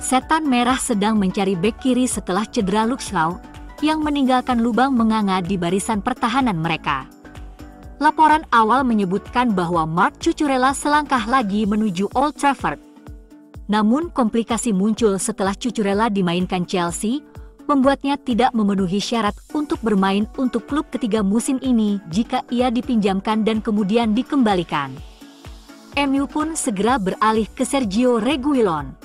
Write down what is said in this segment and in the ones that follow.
Setan Merah sedang mencari bek kiri setelah cedera Luke Shaw yang meninggalkan lubang menganga di barisan pertahanan mereka. Laporan awal menyebutkan bahwa Marc Cucurella selangkah lagi menuju Old Trafford. Namun komplikasi muncul setelah Cucurella dimainkan Chelsea, membuatnya tidak memenuhi syarat untuk bermain untuk klub ketiga musim ini jika ia dipinjamkan dan kemudian dikembalikan. MU pun segera beralih ke Sergio Reguilon.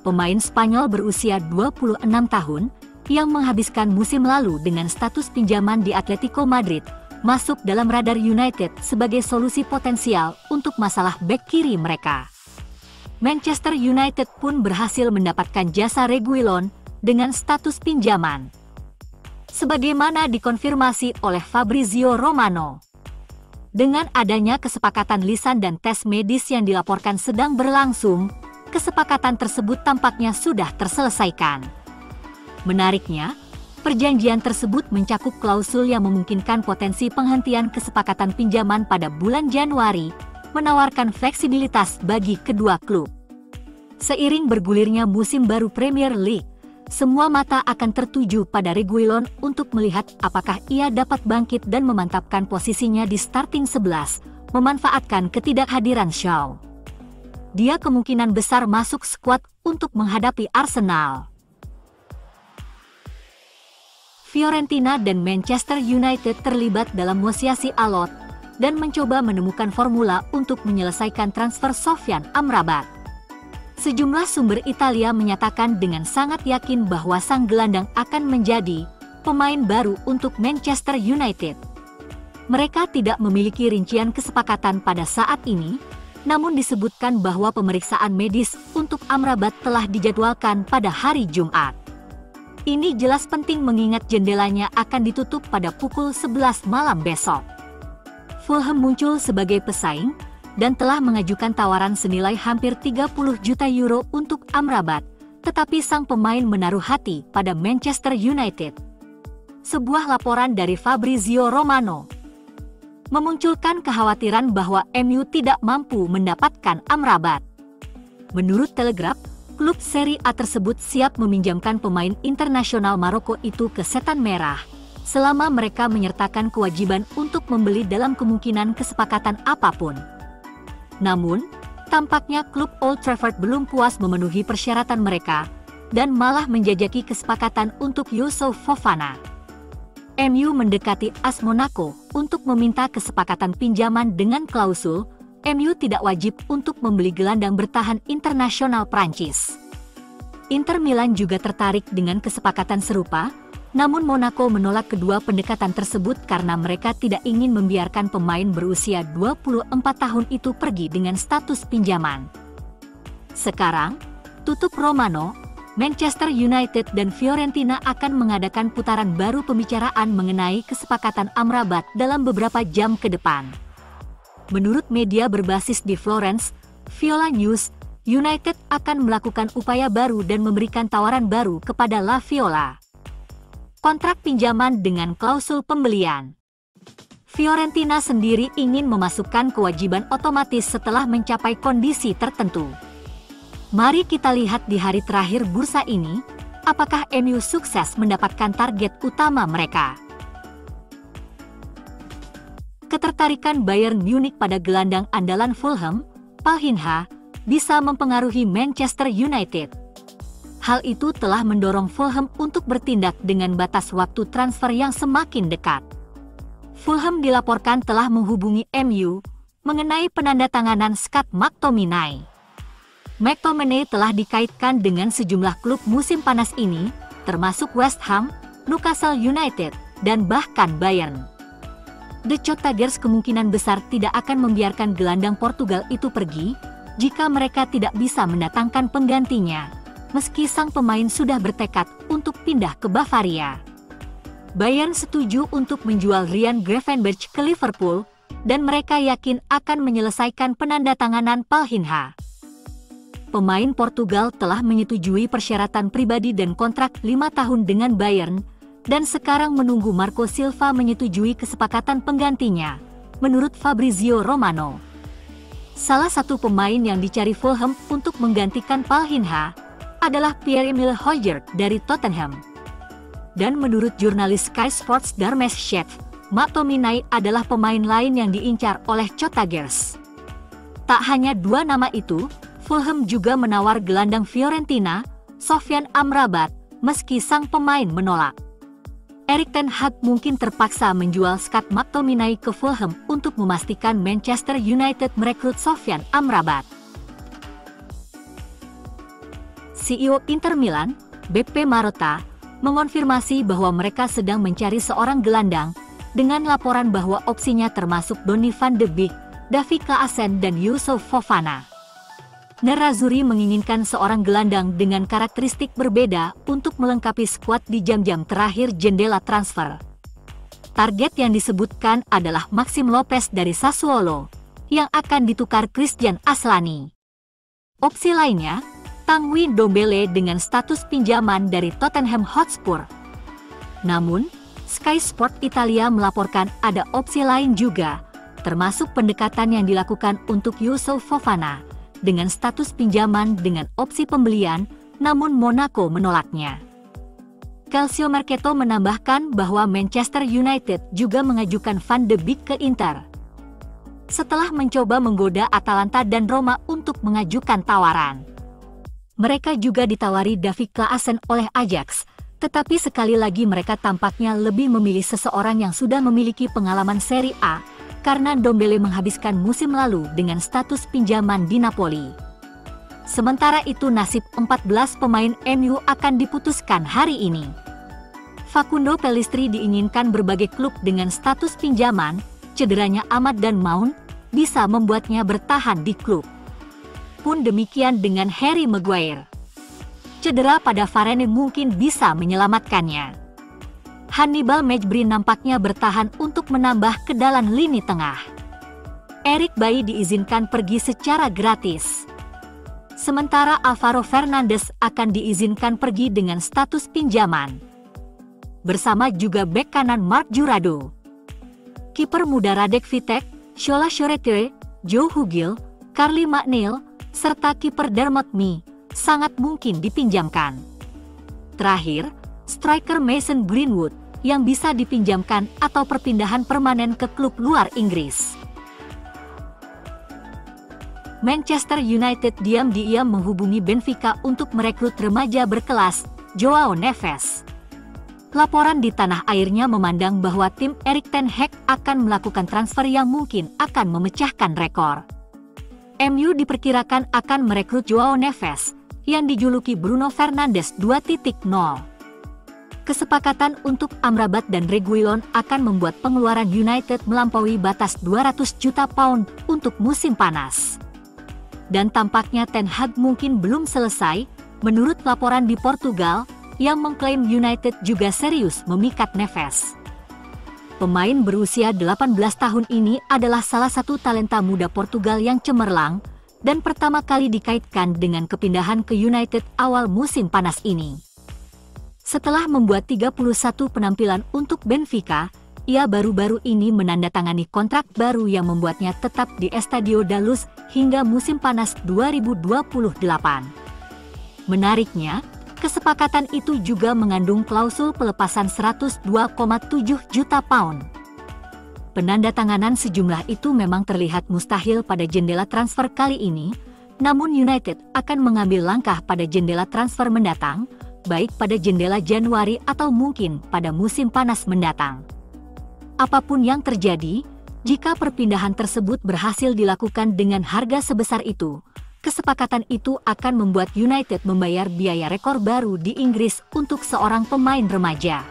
Pemain Spanyol berusia 26 tahun, yang menghabiskan musim lalu dengan status pinjaman di Atletico Madrid, masuk dalam radar United sebagai solusi potensial untuk masalah bek kiri mereka. Manchester United pun berhasil mendapatkan jasa Reguilon dengan status pinjaman. Sebagaimana dikonfirmasi oleh Fabrizio Romano. Dengan adanya kesepakatan lisan dan tes medis yang dilaporkan sedang berlangsung, kesepakatan tersebut tampaknya sudah terselesaikan. Menariknya, perjanjian tersebut mencakup klausul yang memungkinkan potensi penghentian kesepakatan pinjaman pada bulan Januari, menawarkan fleksibilitas bagi kedua klub. Seiring bergulirnya musim baru Premier League, semua mata akan tertuju pada Reguilon untuk melihat apakah ia dapat bangkit dan memantapkan posisinya di starting 11, memanfaatkan ketidakhadiran Shaw. Dia kemungkinan besar masuk skuad untuk menghadapi Arsenal. Fiorentina dan Manchester United terlibat dalam negosiasi alot dan mencoba menemukan formula untuk menyelesaikan transfer Sofyan Amrabat. Sejumlah sumber Italia menyatakan dengan sangat yakin bahwa sang gelandang akan menjadi pemain baru untuk Manchester United. Mereka tidak memiliki rincian kesepakatan pada saat ini, namun disebutkan bahwa pemeriksaan medis untuk Amrabat telah dijadwalkan pada hari Jumat. Ini jelas penting mengingat jendelanya akan ditutup pada pukul 11 malam besok. Fulham muncul sebagai pesaing dan telah mengajukan tawaran senilai hampir 30 juta euro untuk Amrabat, tetapi sang pemain menaruh hati pada Manchester United. Sebuah laporan dari Fabrizio Romano memunculkan kekhawatiran bahwa MU tidak mampu mendapatkan Amrabat. Menurut Telegraph, klub Serie A tersebut siap meminjamkan pemain internasional Maroko itu ke Setan Merah, selama mereka menyertakan kewajiban untuk membeli dalam kemungkinan kesepakatan apapun. Namun, tampaknya klub Old Trafford belum puas memenuhi persyaratan mereka, dan malah menjajaki kesepakatan untuk Youssouf Fofana. MU mendekati AS Monaco untuk meminta kesepakatan pinjaman dengan klausul MU tidak wajib untuk membeli gelandang bertahan internasional Prancis. Inter Milan juga tertarik dengan kesepakatan serupa, namun Monaco menolak kedua pendekatan tersebut karena mereka tidak ingin membiarkan pemain berusia 24 tahun itu pergi dengan status pinjaman. Sekarang, tutup Romano, Manchester United dan Fiorentina akan mengadakan putaran baru pembicaraan mengenai kesepakatan Amrabat dalam beberapa jam ke depan. Menurut media berbasis di Florence, Viola News, United akan melakukan upaya baru dan memberikan tawaran baru kepada La Viola. Kontrak pinjaman dengan klausul pembelian. Fiorentina sendiri ingin memasukkan kewajiban otomatis setelah mencapai kondisi tertentu. Mari kita lihat di hari terakhir bursa ini, apakah MU sukses mendapatkan target utama mereka. Ketertarikan Bayern Munich pada gelandang andalan Fulham, Palhinha, bisa mempengaruhi Manchester United. Hal itu telah mendorong Fulham untuk bertindak dengan batas waktu transfer yang semakin dekat. Fulham dilaporkan telah menghubungi MU mengenai penandatanganan Scott McTominay. McTominay telah dikaitkan dengan sejumlah klub musim panas ini, termasuk West Ham, Newcastle United, dan bahkan Bayern. The Tigers kemungkinan besar tidak akan membiarkan gelandang Portugal itu pergi jika mereka tidak bisa mendatangkan penggantinya, meski sang pemain sudah bertekad untuk pindah ke Bavaria. Bayern setuju untuk menjual Ryan Gravenberch ke Liverpool, dan mereka yakin akan menyelesaikan penandatanganan Palhinha. Pemain Portugal telah menyetujui persyaratan pribadi dan kontrak 5 tahun dengan Bayern, dan sekarang menunggu Marco Silva menyetujui kesepakatan penggantinya, menurut Fabrizio Romano. Salah satu pemain yang dicari Fulham untuk menggantikan Palhinha adalah Pierre-Emile Højbjerg dari Tottenham. Dan menurut jurnalis Sky Sports Dharmesh Sheth, McTominay adalah pemain lain yang diincar oleh Cottagers. Tak hanya dua nama itu, Fulham juga menawar gelandang Fiorentina, Sofyan Amrabat, meski sang pemain menolak. Erik ten Hag mungkin terpaksa menjual Scott McTominay ke Fulham untuk memastikan Manchester United merekrut Sofyan Amrabat. CEO Inter Milan, Beppe Marotta, mengonfirmasi bahwa mereka sedang mencari seorang gelandang, dengan laporan bahwa opsinya termasuk Donny van de Beek, Davy Klaassen dan Youssouf Fofana. Nerazzurri menginginkan seorang gelandang dengan karakteristik berbeda untuk melengkapi skuad di jam-jam terakhir jendela transfer. Target yang disebutkan adalah Maxime Lopez dari Sassuolo, yang akan ditukar Christian Aslani. Opsi lainnya, Tanguy Ndombele dengan status pinjaman dari Tottenham Hotspur. Namun, Sky Sport Italia melaporkan ada opsi lain juga, termasuk pendekatan yang dilakukan untuk Youssouf Fofana, dengan status pinjaman dengan opsi pembelian, namun Monaco menolaknya. Calciomercato menambahkan bahwa Manchester United juga mengajukan Van de Beek ke Inter. Setelah mencoba menggoda Atalanta dan Roma untuk mengajukan tawaran. Mereka juga ditawari Davy Klaassen oleh Ajax, tetapi sekali lagi mereka tampaknya lebih memilih seseorang yang sudah memiliki pengalaman Serie A, karena Ndombele menghabiskan musim lalu dengan status pinjaman di Napoli. Sementara itu nasib 14 pemain MU akan diputuskan hari ini. Facundo Pellistri diinginkan berbagai klub dengan status pinjaman, cederanya Ahmad dan Mount bisa membuatnya bertahan di klub. Pun demikian dengan Harry Maguire. Cedera pada Varane mungkin bisa menyelamatkannya. Hannibal Mejbri nampaknya bertahan untuk menambah kedalan lini tengah. Eric Bailly diizinkan pergi secara gratis. Sementara Alvaro Fernandes akan diizinkan pergi dengan status pinjaman. Bersama juga bek kanan Marc Jurado. Kiper muda Radek Vitek, Shola Shoretire, Joe Hugill, Carly McNeil, serta kiper Dermot Mee sangat mungkin dipinjamkan. Terakhir, striker Mason Greenwood yang bisa dipinjamkan atau perpindahan permanen ke klub luar Inggris. Manchester United diam-diam menghubungi Benfica untuk merekrut remaja berkelas, Joao Neves. Laporan di tanah airnya memandang bahwa tim Erik ten Hag akan melakukan transfer yang mungkin akan memecahkan rekor. MU diperkirakan akan merekrut Joao Neves, yang dijuluki Bruno Fernandes 2.0. Kesepakatan untuk Amrabat dan Reguilon akan membuat pengeluaran United melampaui batas 200 juta pound untuk musim panas. Dan tampaknya Ten Hag mungkin belum selesai, menurut laporan di Portugal, yang mengklaim United juga serius memikat Neves. Pemain berusia 18 tahun ini adalah salah satu talenta muda Portugal yang cemerlang, dan pertama kali dikaitkan dengan kepindahan ke United awal musim panas ini. Setelah membuat 31 penampilan untuk Benfica, ia baru-baru ini menandatangani kontrak baru yang membuatnya tetap di Estadio da Luz hingga musim panas 2028. Menariknya, kesepakatan itu juga mengandung klausul pelepasan 102,7 juta pound. Penandatanganan sejumlah itu memang terlihat mustahil pada jendela transfer kali ini, namun United akan mengambil langkah pada jendela transfer mendatang, baik pada jendela Januari atau mungkin pada musim panas mendatang. Apapun yang terjadi, jika perpindahan tersebut berhasil dilakukan dengan harga sebesar itu, kesepakatan itu akan membuat United membayar biaya rekor baru di Inggris untuk seorang pemain remaja.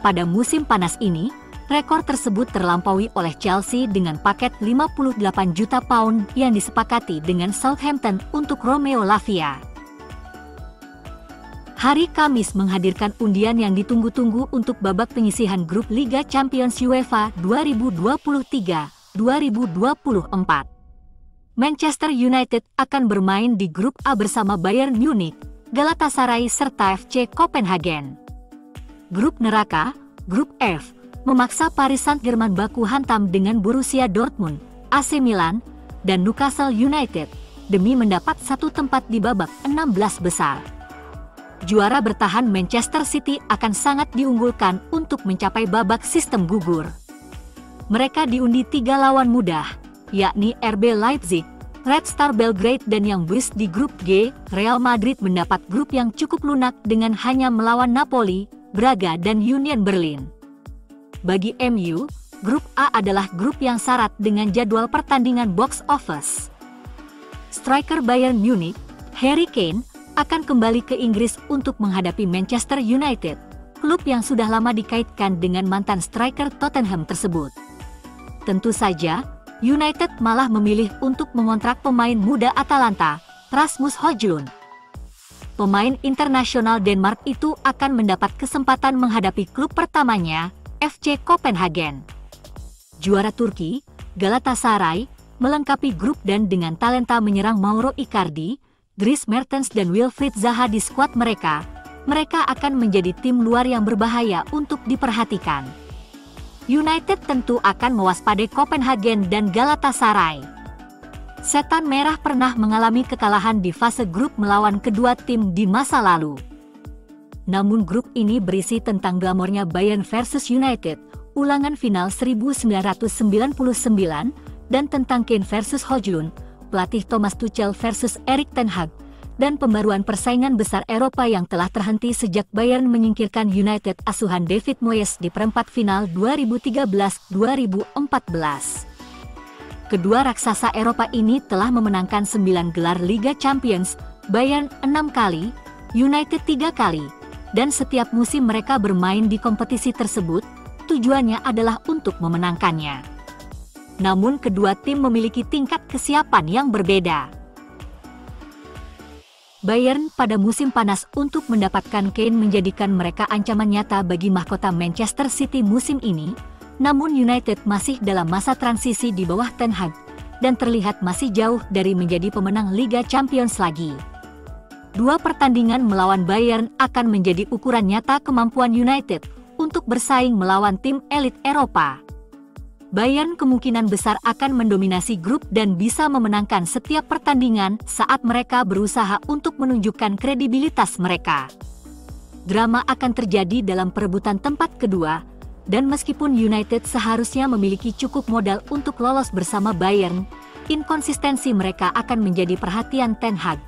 Pada musim panas ini, rekor tersebut terlampaui oleh Chelsea dengan paket 58 juta pound yang disepakati dengan Southampton untuk Romeo Lavia. Hari Kamis menghadirkan undian yang ditunggu-tunggu untuk babak penyisihan grup Liga Champions UEFA 2023-2024. Manchester United akan bermain di grup A bersama Bayern Munich, Galatasaray serta FC Copenhagen. Grup neraka, grup F, memaksa Paris Saint-Germain baku hantam dengan Borussia Dortmund, AC Milan, dan Newcastle United, demi mendapat satu tempat di babak 16 besar. Juara bertahan Manchester City akan sangat diunggulkan untuk mencapai babak sistem gugur. Mereka diundi 3 lawan mudah, yakni RB Leipzig, Red Star Belgrade dan Young Boys di grup G. Real Madrid mendapat grup yang cukup lunak dengan hanya melawan Napoli, Braga dan Union Berlin. Bagi MU, grup A adalah grup yang syarat dengan jadwal pertandingan box office. Striker Bayern Munich, Harry Kane, akan kembali ke Inggris untuk menghadapi Manchester United, klub yang sudah lama dikaitkan dengan mantan striker Tottenham tersebut. Tentu saja, United malah memilih untuk mengontrak pemain muda Atalanta, Rasmus Højlund. Pemain internasional Denmark itu akan mendapat kesempatan menghadapi klub pertamanya, FC Copenhagen. Juara Turki, Galatasaray, melengkapi grup dan dengan talenta menyerang Mauro Icardi, Dries Mertens dan Wilfried Zaha di skuad mereka akan menjadi tim luar yang berbahaya untuk diperhatikan. United tentu akan mewaspadai Copenhagen dan Galatasaray. Setan Merah pernah mengalami kekalahan di fase grup melawan kedua tim di masa lalu. Namun grup ini berisi tentang glamornya Bayern versus United, ulangan final 1999, dan tentang Kane versus Højlund, pelatih Thomas Tuchel versus Erik ten Hag, dan pembaruan persaingan besar Eropa yang telah terhenti sejak Bayern menyingkirkan United asuhan David Moyes di perempat final 2013-2014. Kedua raksasa Eropa ini telah memenangkan 9 gelar Liga Champions, Bayern 6 kali, United 3 kali, dan setiap musim mereka bermain di kompetisi tersebut, tujuannya adalah untuk memenangkannya. Namun kedua tim memiliki tingkat kesiapan yang berbeda. Bayern pada musim panas untuk mendapatkan Kane menjadikan mereka ancaman nyata bagi mahkota Manchester City musim ini, namun United masih dalam masa transisi di bawah Ten Hag, dan terlihat masih jauh dari menjadi pemenang Liga Champions lagi. Dua pertandingan melawan Bayern akan menjadi ukuran nyata kemampuan United untuk bersaing melawan tim elit Eropa. Bayern kemungkinan besar akan mendominasi grup dan bisa memenangkan setiap pertandingan saat mereka berusaha untuk menunjukkan kredibilitas mereka. Drama akan terjadi dalam perebutan tempat kedua, dan meskipun United seharusnya memiliki cukup modal untuk lolos bersama Bayern, inkonsistensi mereka akan menjadi perhatian Ten Hag.